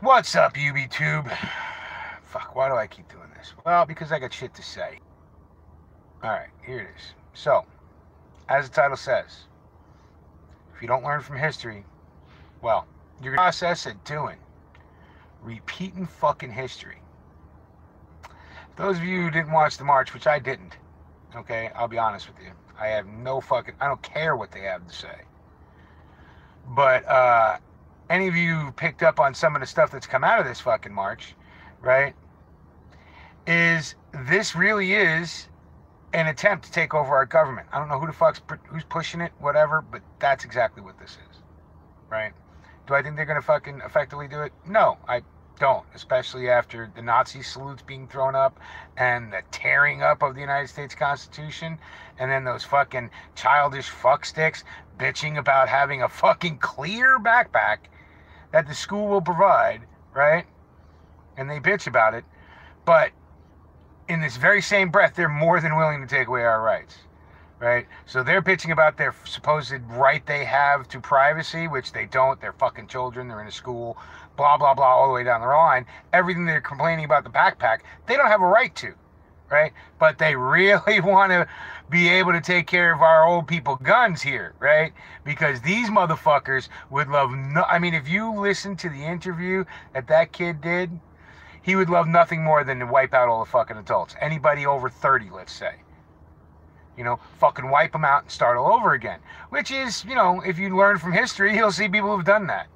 What's up, UBTube? Fuck, why do I keep doing this? Well, because I got shit to say. Alright, here it is. So, as the title says, if you don't learn from history, well, you're going to process it doing repeating fucking history. Those of you who didn't watch the march, which I didn't, okay, I'll be honest with you. I have no fucking, I don't care what they have to say. But, any of you who picked up on some of the stuff that's come out of this fucking march, right, is this really is an attempt to take over our government. I don't know who's pushing it, whatever, but that's exactly what this is, right? Do I think they're going to fucking effectively do it? No, I don't, especially after the Nazi salutes being thrown up and the tearing up of the United States Constitution, and then those fucking childish fucksticks bitching about having a fucking clear backpack that the school will provide, right? And they bitch about it, but in this very same breath, they're more than willing to take away our rights, right? So they're bitching about their supposed right they have to privacy, which they don't. They're fucking children. They're in a school, blah, blah, blah, all the way down the line. Everything they're complaining about the backpack, they don't have a right to, right? But they really want to be able to take care of our old people guns here, right? Because these motherfuckers would love I mean, if you listen to the interview that kid did, he would love nothing more than to wipe out all the fucking adults. Anybody over 30, let's say. You know, fucking wipe them out and start all over again. Which is, you know, if you learn from history, you'll see people who've done that.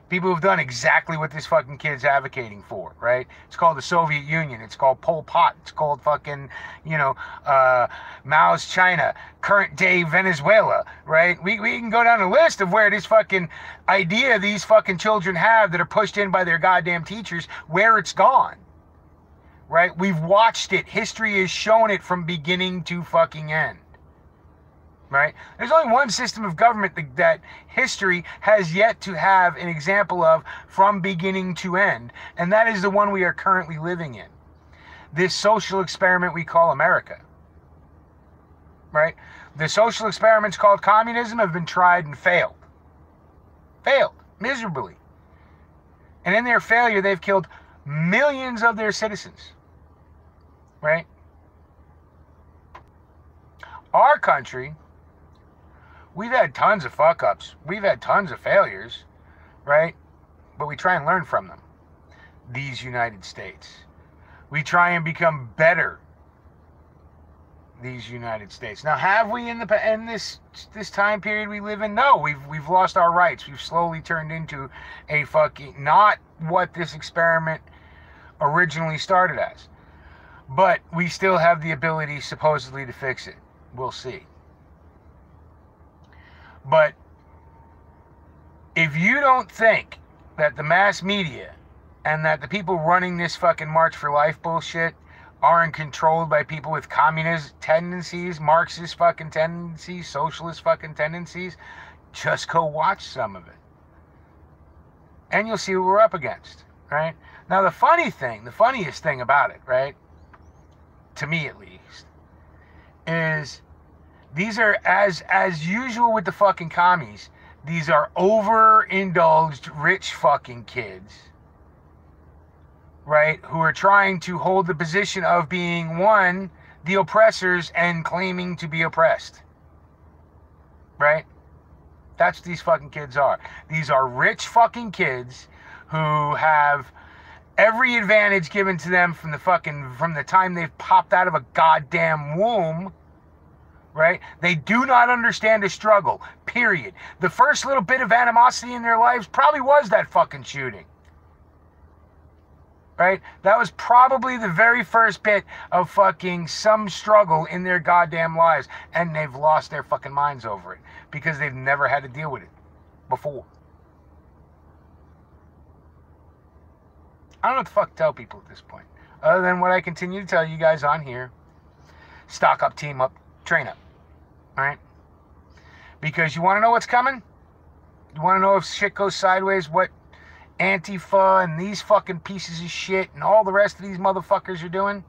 People who've done exactly what this fucking kid's advocating for, right? It's called the Soviet Union. It's called Pol Pot. It's called fucking, you know, Mao's China, current day Venezuela, right? We can go down a list of where this fucking idea these fucking children have that are pushed in by their goddamn teachers, where it's gone, right? We've watched it. History has shown it from beginning to fucking end. Right? There's only one system of government that history has yet to have an example of from beginning to end, and that is the one we are currently living in. This social experiment we call America. Right? The social experiments called communism have been tried and failed. Failed miserably. And in their failure, they've killed millions of their citizens. Right? Our country, we've had tons of fuck-ups. We've had tons of failures, right? But we try and learn from them. These United States. We try and become better. These United States. Now, have we in this time period we live in? No, we've lost our rights. We've slowly turned into a fucking not what this experiment originally started as. But we still have the ability supposedly to fix it. We'll see. But if you don't think that the mass media and that the people running this fucking March for Life bullshit aren't controlled by people with communist tendencies, Marxist fucking tendencies, socialist fucking tendencies, just go watch some of it. And you'll see what we're up against, right? Now the funniest thing about it, right, to me at least, is these are, as usual with the fucking commies, these are overindulged rich fucking kids, right, who are trying to hold the position of being, one, the oppressors and claiming to be oppressed, right? That's what these fucking kids are. These are rich fucking kids who have every advantage given to them from the time they've popped out of a goddamn womb. Right? They do not understand a struggle, period. The first little bit of animosity in their lives probably was that fucking shooting. Right? That was probably the very first bit of fucking some struggle in their goddamn lives. And they've lost their fucking minds over it because they've never had to deal with it before. I don't know what the fuck to tell people at this point, other than what I continue to tell you guys on here. Stock up, team up, train up. Right? Because you want to know what's coming? You want to know if shit goes sideways, what Antifa and these fucking pieces of shit and all the rest of these motherfuckers are doing?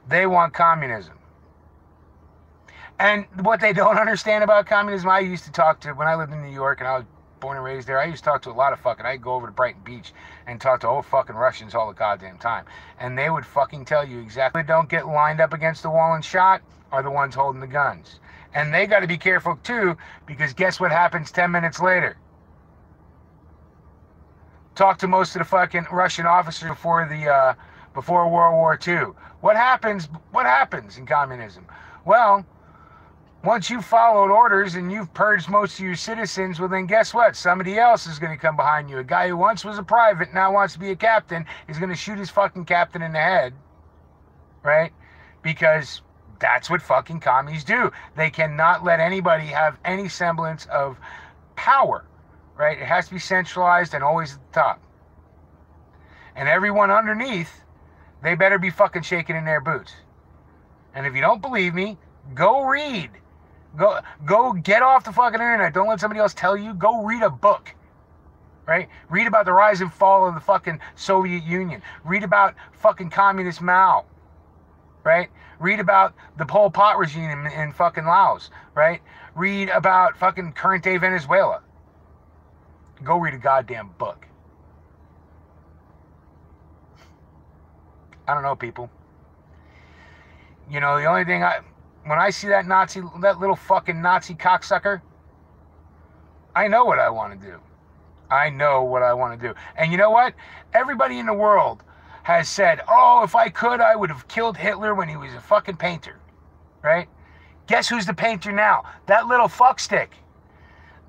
They want communism. And what they don't understand about communism, I used to talk to, when I lived in New York and I was born and raised there. I used to talk to a lot of I'd go over to Brighton Beach and talk to old fucking Russians all the goddamn time. And they would fucking tell you exactly, don't get lined up against the wall and shot are the ones holding the guns. And they got to be careful too, because guess what happens 10 minutes later? Talk to most of the fucking Russian officers before World War II. What happens in communism? Well, once you've followed orders and you've purged most of your citizens, well then guess what? Somebody else is going to come behind you. A guy who once was a private, now wants to be a captain, is going to shoot his fucking captain in the head. Right? Because that's what fucking commies do. They cannot let anybody have any semblance of power. Right? It has to be centralized and always at the top. And everyone underneath, they better be fucking shaking in their boots. And if you don't believe me, go read. Go get off the fucking internet. Don't let somebody else tell you. Go read a book. Right? Read about the rise and fall of the fucking Soviet Union. Read about fucking communist Mao. Right? Read about the Pol Pot regime in fucking Laos. Right? Read about fucking current day Venezuela. Go read a goddamn book. I don't know, people. You know, the only thing when I see that little fucking Nazi cocksucker, I know what I want to do. I know what I want to do. And you know what? Everybody in the world has said, oh, if I could, I would have killed Hitler when he was a fucking painter. Right? Guess who's the painter now? That little fuckstick.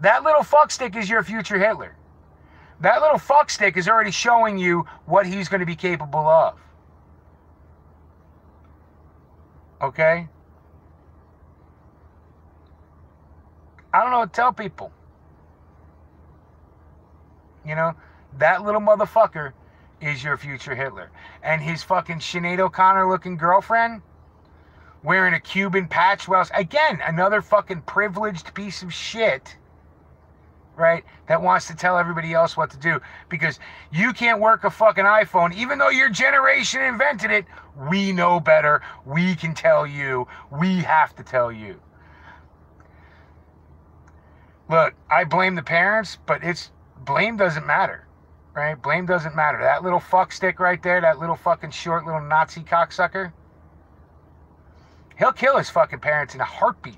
That little fuckstick is your future Hitler. That little fuckstick is already showing you what he's going to be capable of. Okay? I don't know what to tell people. You know, that little motherfucker is your future Hitler. And his fucking Sinead O'Connor looking girlfriend wearing a Cuban patch. Well, again, another fucking privileged piece of shit, right, that wants to tell everybody else what to do. Because you can't work a fucking iPhone, even though your generation invented it. We know better. We can tell you. We have to tell you. Look, I blame the parents, but blame doesn't matter, right? Blame doesn't matter. That little fuckstick right there, that little fucking short little Nazi cocksucker, he'll kill his fucking parents in a heartbeat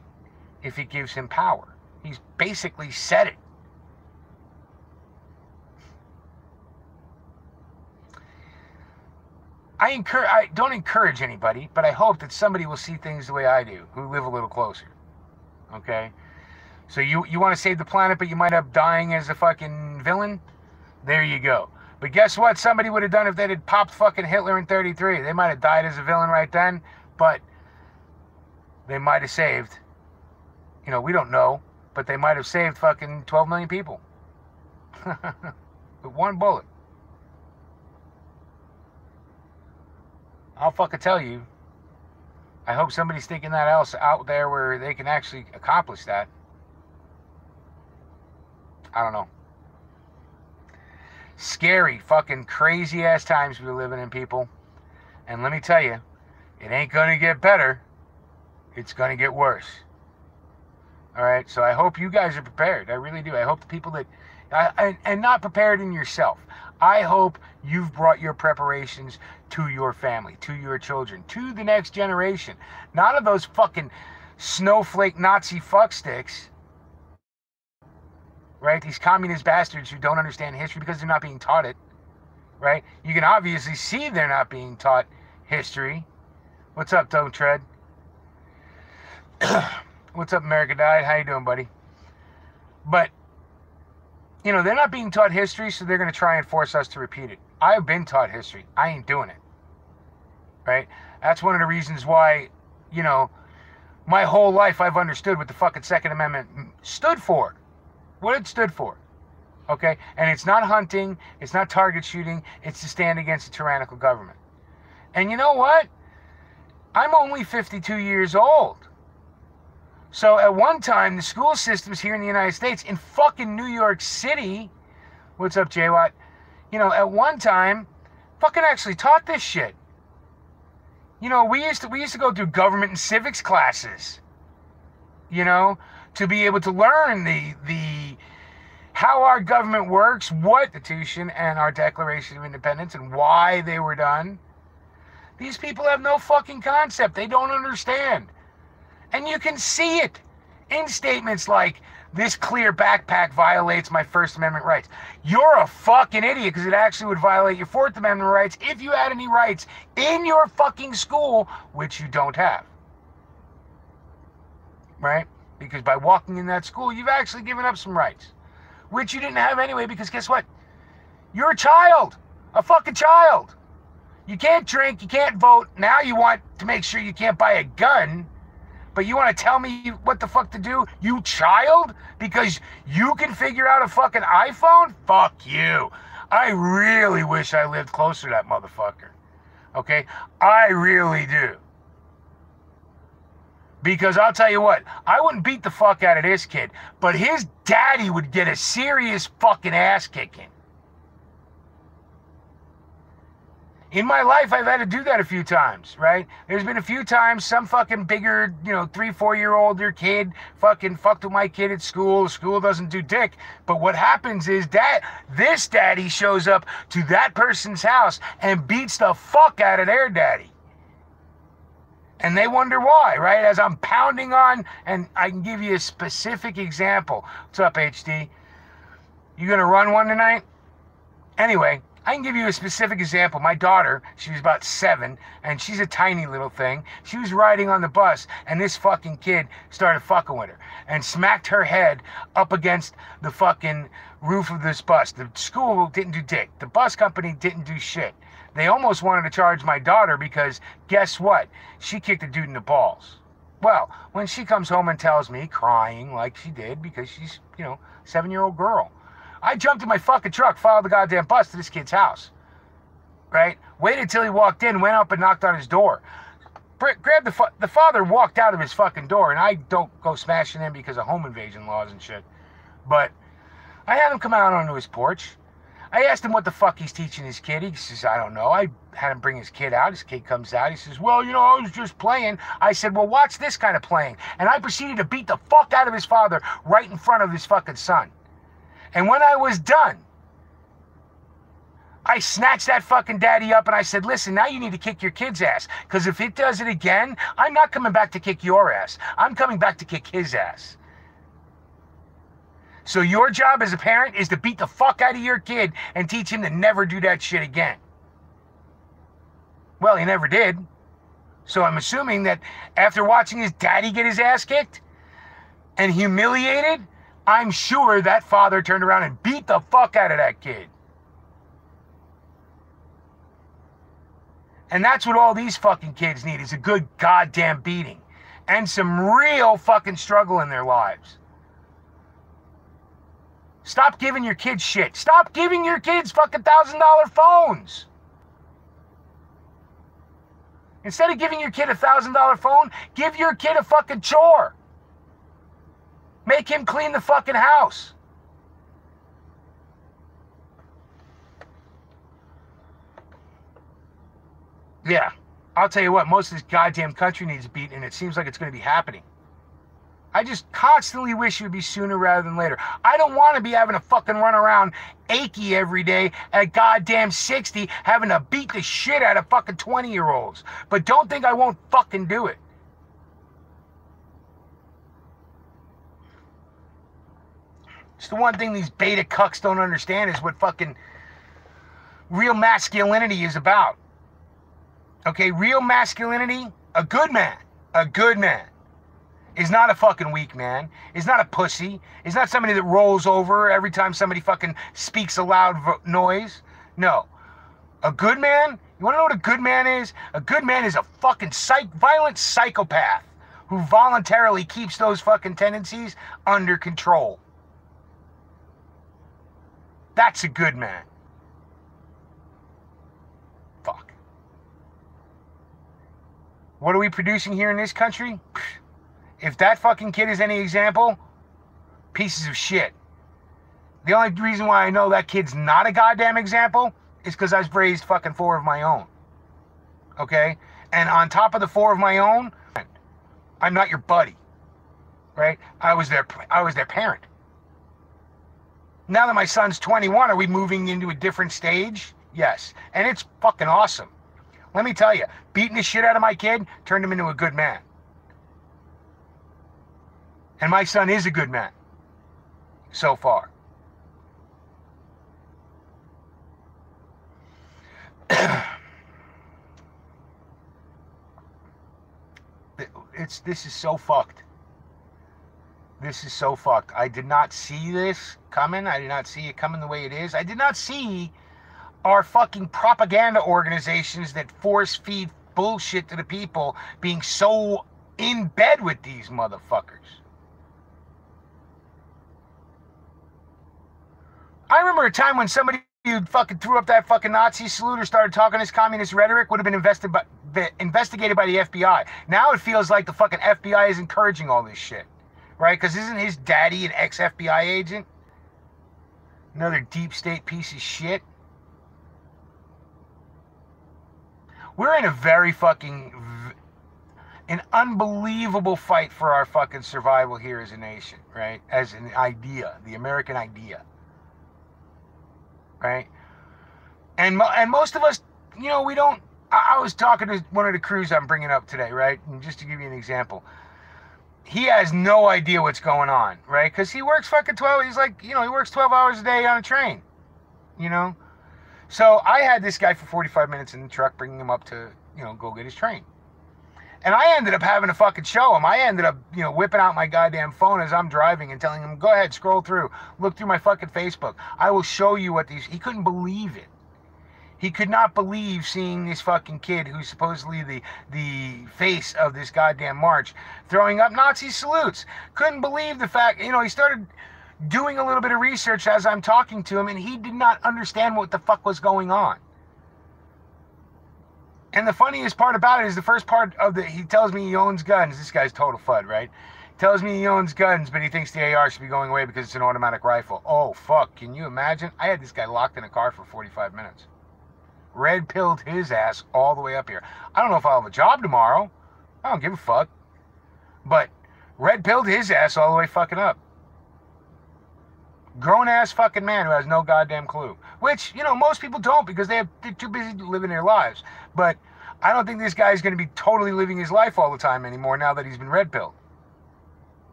if he gives him power. He's basically said it. I don't encourage anybody, but I hope that somebody will see things the way I do, who live a little closer. Okay? So you want to save the planet, but you might end up dying as a fucking villain? There you go. But guess what? Somebody would have done if they had popped fucking Hitler in 1933. They might have died as a villain right then, but they might have saved, you know, we don't know, but they might have saved fucking 12 million people. With one bullet. I'll fucking tell you. I hope somebody's thinking that else out there where they can actually accomplish that. I don't know. Scary, fucking crazy ass times we're living in, people. And let me tell you, it ain't gonna get better. It's gonna get worse. All right, so I hope you guys are prepared. I really do. I hope the people that, and not prepared in yourself. I hope you've brought your preparations to your family, to your children, to the next generation. Not of those fucking snowflake Nazi fucksticks. Right? These communist bastards who don't understand history because they're not being taught it. Right? You can obviously see they're not being taught history. What's up, Don't Tread? What's up, America Died? How you doing, buddy? But, you know, they're not being taught history, so they're going to try and force us to repeat it. I've been taught history. I ain't doing it. Right? That's one of the reasons why, you know, my whole life I've understood what the fucking Second Amendment stood for. What it stood for. Okay? And it's not hunting. It's not target shooting. It's to stand against a tyrannical government. And you know what? I'm only 52 years old. So at one time, the school systems here in the United States, in fucking New York City, what's up, J-Watt? You know, at one time, fucking actually taught this shit. You know, we used to go through government and civics classes, you know, to be able to learn how our government works, what the Constitution and our Declaration of Independence and why they were done. These people have no fucking concept. They don't understand. And you can see it in statements like, this clear backpack violates my First Amendment rights. You're a fucking idiot, because it actually would violate your Fourth Amendment rights if you had any rights in your fucking school, which you don't have. Right? Because by walking in that school, you've actually given up some rights, which you didn't have anyway, because guess what? You're a child. A fucking child. You can't drink, you can't vote. Now you want to make sure you can't buy a gun, but you want to tell me what the fuck to do, you child? Because you can figure out a fucking iPhone? Fuck you. I really wish I lived closer to that motherfucker. Okay? I really do. Because I'll tell you what, I wouldn't beat the fuck out of this kid, but his daddy would get a serious fucking ass kicking. In my life, I've had to do that a few times, right? There's been a few times some fucking bigger, 3-4-year-older kid fucking fucked with my kid at school. School doesn't do dick. But what happens is this daddy shows up to that person's house and beats the fuck out of their daddy. And they wonder why, right? As I'm pounding on, and I can give you a specific example. What's up, HD? You gonna run one tonight? Anyway, I can give you a specific example. My daughter, she was about 7, and she's a tiny little thing. She was riding on the bus, and this fucking kid started fucking with her and smacked her head up against the fucking roof of this bus. The school didn't do dick. The bus company didn't do shit. They almost wanted to charge my daughter because guess what? She kicked a dude in the balls. Well, when she comes home and tells me, crying like she did because she's, 7-year-old girl, I jumped in my fucking truck, followed the goddamn bus to this kid's house, right? Waited till he walked in, went up and knocked on his door. Grabbed the father walked out of his fucking door, and I don't go smashing him because of home invasion laws and shit. But I had him come out onto his porch. I asked him what the fuck he's teaching his kid. He says, I don't know. I had him bring his kid out. His kid comes out. He says, well, I was just playing. I said, well, watch this kind of playing. And I proceeded to beat the fuck out of his father right in front of his fucking son. And when I was done, I snatched that fucking daddy up and I said, listen, now you need to kick your kid's ass. Because if it does it again, I'm not coming back to kick your ass. I'm coming back to kick his ass. So your job as a parent is to beat the fuck out of your kid and teach him to never do that shit again. Well, he never did. So I'm assuming that after watching his daddy get his ass kicked and humiliated, I'm sure that father turned around and beat the fuck out of that kid. And that's what all these fucking kids need, is a good goddamn beating. And some real fucking struggle in their lives. Stop giving your kids shit. Stop giving your kids fucking $1,000 phones. Instead of giving your kid a $1,000 phone, give your kid a fucking chore. Make him clean the fucking house. Yeah, I'll tell you what, most of this goddamn country needs beaten, and it seems like it's going to be happening. I just constantly wish it would be sooner rather than later. I don't want to be having to fucking run around achy every day at goddamn 60, having to beat the shit out of fucking 20-year-olds. But don't think I won't fucking do it. It's the one thing these beta cucks don't understand is what fucking real masculinity is about. Okay, real masculinity, a good man is not a fucking weak man, is not a pussy, is not somebody that rolls over every time somebody fucking speaks a loud noise. No. A good man, you want to know what a good man is? A good man is a fucking violent psychopath who voluntarily keeps those fucking tendencies under control. That's a good man. Fuck. What are we producing here in this country? If that fucking kid is any example, pieces of shit. The only reason why I know that kid's not a goddamn example is because I've raised fucking 4 of my own. Okay? And on top of the 4 of my own, I'm not your buddy. Right? I was their parent. Now that my son's 21, are we moving into a different stage? Yes. And it's fucking awesome. Let me tell you, beating the shit out of my kid turned him into a good man. And my son is a good man. So far. This is so fucked. This is so fucked. I did not see this coming. I did not see it coming the way it is. I did not see our fucking propaganda organizations that force feed bullshit to the people being so in bed with these motherfuckers. I remember a time when somebody who fucking threw up that fucking Nazi salute or started talking this communist rhetoric would have been investigated by the FBI. Now it feels like the fucking FBI is encouraging all this shit. Right? Because isn't his daddy an ex-FBI agent? Another deep state piece of shit. We're in a very fucking... an unbelievable fight for our fucking survival here as a nation. Right? As an idea. The American idea. Right? And most of us, you know, we don't... I was talking to one of the crews I'm bringing up today, right? And just to give you an example. He has no idea what's going on, right? Because he works fucking 12... He's like, you know, he works 12 hours a day on a train. You know? So I had this guy for 45 minutes in the truck bringing him up to, you know, go get his train. And I ended up having to fucking show him. I ended up, you know, whipping out my goddamn phone as I'm driving and telling him, go ahead, scroll through. Look through my fucking Facebook. I will show you what these... He couldn't believe it. He could not believe seeing this fucking kid who's supposedly the face of this goddamn march throwing up Nazi salutes. Couldn't believe the fact, you know, he started doing a little bit of research as I'm talking to him, and he did not understand what the fuck was going on. And the funniest part about it is the first part of he tells me he owns guns. This guy's total FUD, right? Tells me he owns guns, but he thinks the AR should be going away because it's an automatic rifle. Oh, fuck. Can you imagine? I had this guy locked in a car for 45 minutes. Red pilled his ass all the way up here. I don't know if I'll have a job tomorrow. I don't give a fuck. But red pilled his ass all the way fucking up. Grown ass fucking man who has no goddamn clue. Which, you know, most people don't because they're too busy living their lives. But I don't think this guy's going to be totally living his life all the time anymore now that he's been red pilled.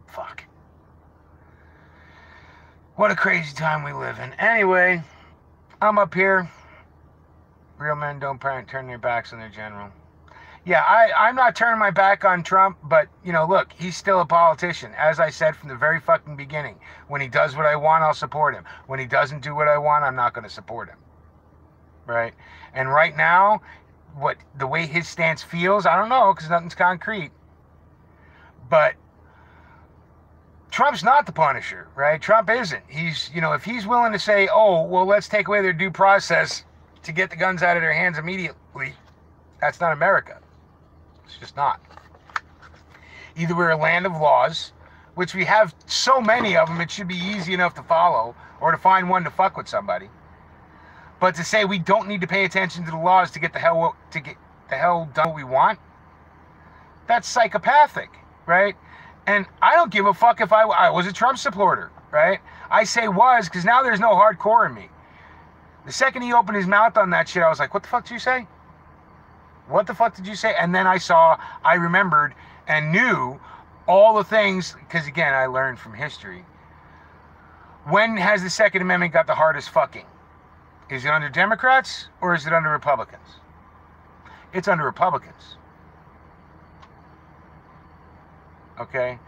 Fuck. What a crazy time we live in. Anyway, I'm up here. Real men don't turn their backs on their general. Yeah, I'm not turning my back on Trump, but, you know, look, he's still a politician. As I said from the very fucking beginning, when he does what I want, I'll support him. When he doesn't do what I want, I'm not going to support him. Right? And right now, the way his stance feels, I don't know, because nothing's concrete. But Trump's not the Punisher, right? Trump isn't. He's, you know, if he's willing to say, oh, well, let's take away their due process to get the guns out of their hands immediately, that's not America. It's just not. Either we're a land of laws, which we have so many of them, it should be easy enough to follow, or to find one to fuck with somebody. But to say we don't need to pay attention to the laws to get the hell done what we want, that's psychopathic, right? And I don't give a fuck if I was a Trump supporter, right? I say was because now there's no hardcore in me. The second he opened his mouth on that shit, I was like, what the fuck did you say? What the fuck did you say? And then I remembered and knew all the things, because again, I learned from history. When has the Second Amendment got the hardest fucking? Is it under Democrats or is it under Republicans? It's under Republicans. Okay?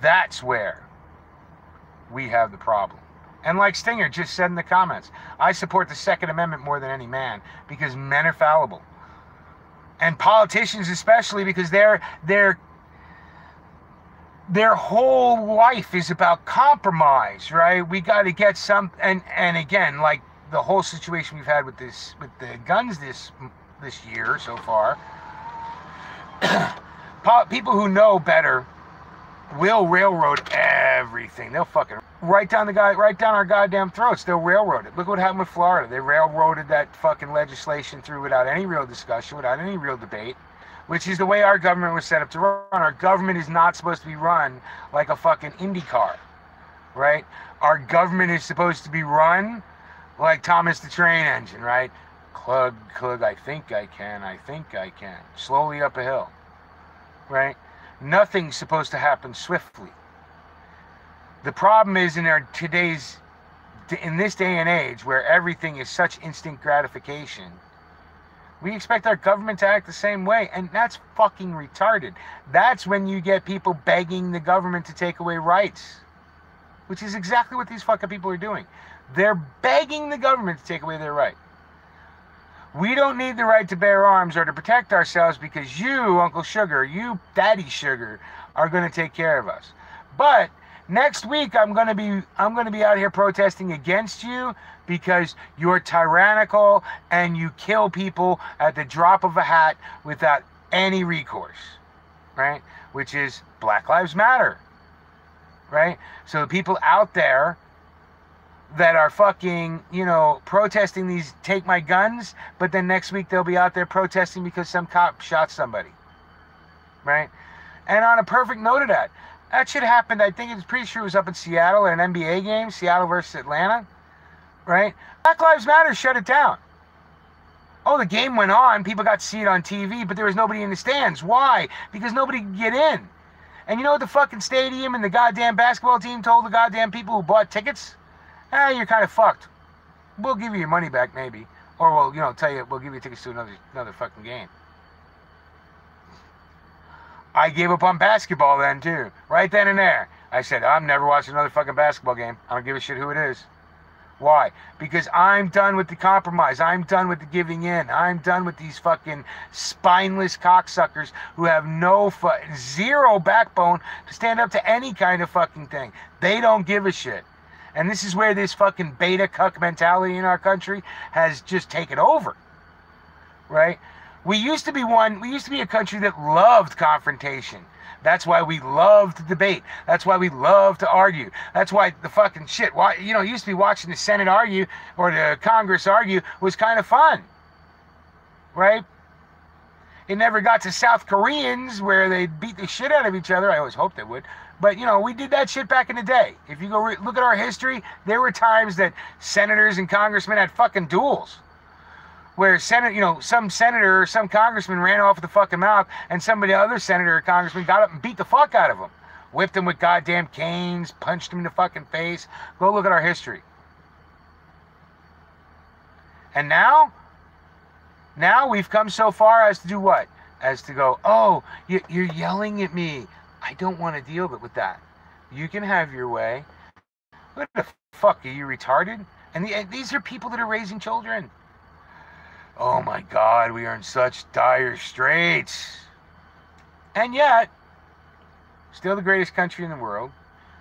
That's where we have the problem. And like Stinger just said in the comments, I support the Second Amendment more than any man because men are fallible. And politicians especially, because their whole life is about compromise, right? We got to get some, and again, like the whole situation we've had with the guns this year so far, people who know better will railroad everything. They'll fucking right down our goddamn throats. They'll railroad it. Look what happened with Florida. They railroaded that fucking legislation through without any real discussion, without any real debate. which is the way our government was set up to run. Our government is not supposed to be run like a fucking Indy car, right? Our government is supposed to be run like Thomas the Train Engine, right? Clug, clug, I think I can. Slowly up a hill, right? Nothing's supposed to happen swiftly. The problem is in this day and age where everything is such instant gratification, we expect our government to act the same way, and that's fucking retarded. That's when you get people begging the government to take away rights, which is exactly what these fucking people are doing. They're begging the government to take away their right. We don't need the right to bear arms or to protect ourselves because you, Uncle Sugar, you, Daddy Sugar, are going to take care of us. But next week, I'm going to be out here protesting against you because you're tyrannical and you kill people at the drop of a hat without any recourse, right? Which is Black Lives Matter, right? So the people out there that are fucking, protesting these take my guns, but then next week they'll be out there protesting because some cop shot somebody, right? And on a perfect note of that shit happened, I think it's pretty sure it was up in Seattle at an NBA game, Seattle versus Atlanta, right? Black Lives Matter shut it down. Oh, the game went on, people got to see it on TV, but there was nobody in the stands. Why? Because nobody could get in. And you know what the fucking stadium and the goddamn basketball team told the goddamn people who bought tickets? You're kind of fucked. We'll give you your money back, maybe. Or we'll, tell you, we'll give you tickets to another fucking game. I gave up on basketball then, too. Right then and there. I said, I'm never watching another fucking basketball game. I don't give a shit who it is. Why? Because I'm done with the compromise. I'm done with the giving in. I'm done with these fucking spineless cocksuckers who have zero backbone to stand up to any kind of fucking thing. They don't give a shit. And this is where this fucking beta cuck mentality in our country has just taken over, right? We used to be a country that loved confrontation. That's why we loved to debate. That's why we loved to argue. That's why the fucking shit, used to be watching the Senate argue or the Congress argue was kind of fun, right? It never got to South Koreans where they beat the shit out of each other. I always hoped they would. But, we did that shit back in the day. If you go look at our history, there were times that senators and congressmen had fucking duels. Where some senator or some congressman ran off with the fucking mouth and other senator or congressman got up and beat the fuck out of him. Whipped him with goddamn canes, punched him in the fucking face. Go look at our history. And now we've come so far as to do what? As to go, oh, you're yelling at me. I don't want to deal with that. You can have your way. What the fuck? Are you retarded? And these are people that are raising children. Oh my God, we are in such dire straits. And yet, still the greatest country in the world.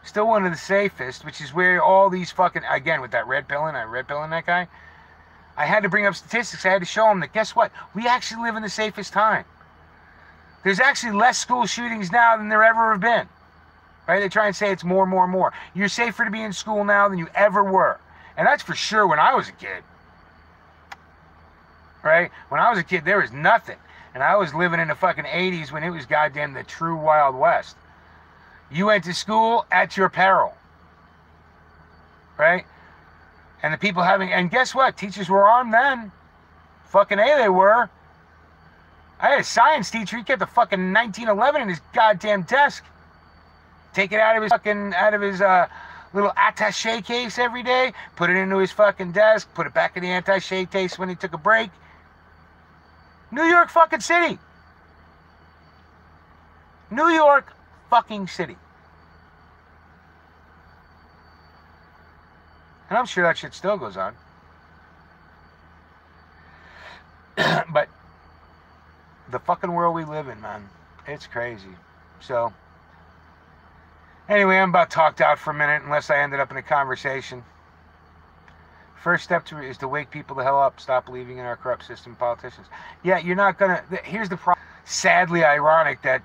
Still one of the safest, which is where all these fucking, again, with that red pill and that guy, I had to bring up statistics. I had to show them that, guess what? We actually live in the safest time. There's actually less school shootings now than there ever have been. Right? They try and say it's more. You're safer to be in school now than you ever were. And that's for sure when I was a kid. Right? When I was a kid, there was nothing. And I was living in the fucking 80s when it was goddamn the true Wild West. You went to school at your peril. Right? And the people and guess what? Teachers were armed then. Fucking A, they were. I had a science teacher, he kept a fucking 1911 in his goddamn desk. Take it out of his little attaché case every day, put it into his fucking desk, put it back in the attaché case when he took a break. New York fucking City. New York fucking City. And I'm sure that shit still goes on. But the fucking world we live in, man, it's crazy. So, anyway, I'm about talked out for a minute unless I ended up in a conversation. First step is to wake people the hell up. Stop believing in our corrupt system politicians. Yeah, you're not going to... Here's the problem. Sadly ironic that,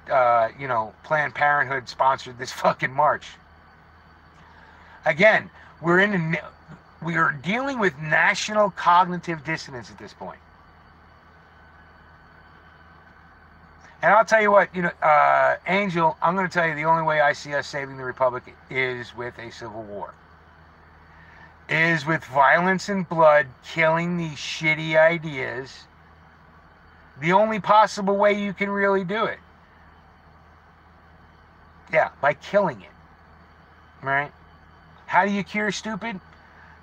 Planned Parenthood sponsored this fucking march. Again, we are dealing with national cognitive dissonance at this point. And I'll tell you what, Angel, I'm going to tell you the only way I see us saving the Republic is with a civil war. Is with violence and blood, killing these shitty ideas. The only possible way you can really do it. Yeah, by killing it. Right? How do you cure stupid?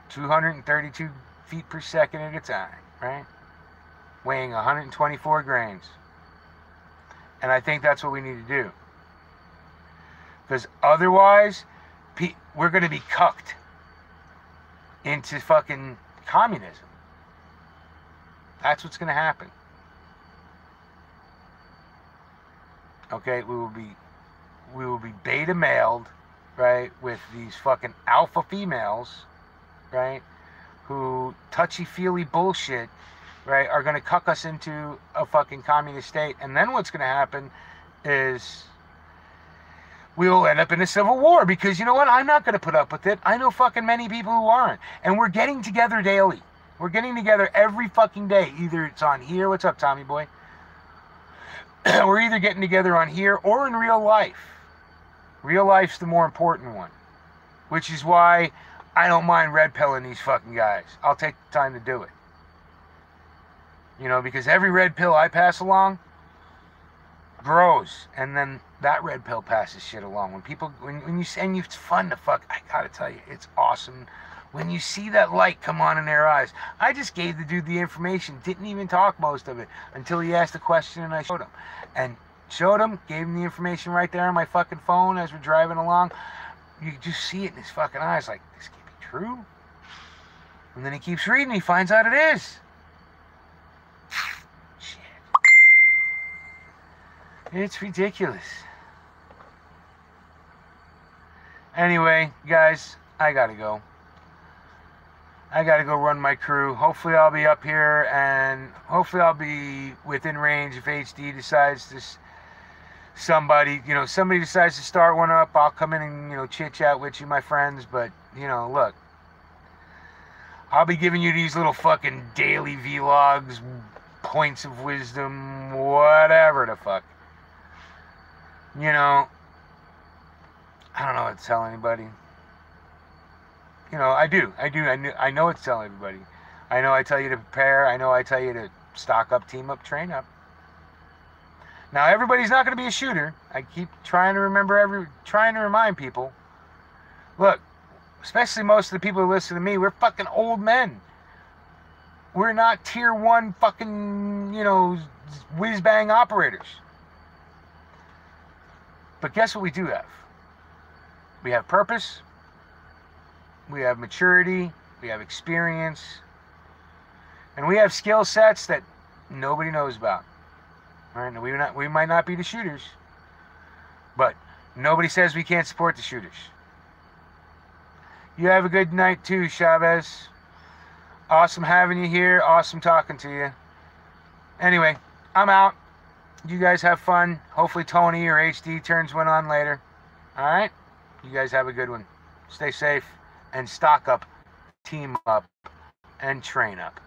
232 feet per second at a time. Right? Weighing 124 grains. And I think that's what we need to do. Because otherwise, we're going to be cucked into fucking communism. That's what's going to happen. Okay, we will be beta mailed, right, with these fucking alpha females, right, who touchy-feely bullshit, right, are going to cuck us into a fucking communist state. And then what's going to happen is we'll end up in a civil war, because you know what? I'm not going to put up with it. I know fucking many people who aren't. And we're getting together daily. We're getting together every fucking day. Either it's on here. What's up, Tommy boy? We're either getting together on here or in real life. Real life's the more important one. Which is why I don't mind red pilling these fucking guys. I'll take the time to do it. Because every red pill I pass along grows, and then that red pill passes shit along. When you and it's fun to fuck, I gotta tell you, it's awesome when you see that light come on in their eyes. I just gave the dude the information, didn't even talk most of it until he asked a question, and I showed him, gave him the information right there on my fucking phone as we're driving along. You just see it in his fucking eyes, like, this can't be true. And then he keeps reading, he finds out it is. Shit. It's ridiculous. Anyway, guys, I gotta go. I gotta go run my crew. Hopefully I'll be up here, and hopefully I'll be within range if HD decides to, somebody decides to start one up. I'll come in and, chit-chat with you, my friends. But, look, I'll be giving you these little fucking daily vlogs, points of wisdom, whatever the fuck. I don't know what to tell anybody. I do. I know what to tell everybody. I know I tell you to prepare. I know I tell you to stock up, team up, train up. Now, everybody's not going to be a shooter. I keep trying to remind people. Look, especially most of the people who listen to me, we're fucking old men. We're not tier 1 fucking, whiz-bang operators. But guess what we do have? We have purpose. We have maturity. We have experience. And we have skill sets that nobody knows about. All right? We might not be the shooters, but nobody says we can't support the shooters. You have a good night too, Chavez. Awesome having you here. Awesome talking to you. Anyway, I'm out. You guys have fun. Hopefully Tony or HD turns one on later. All right? You guys have a good one. Stay safe and stock up, team up, and train up.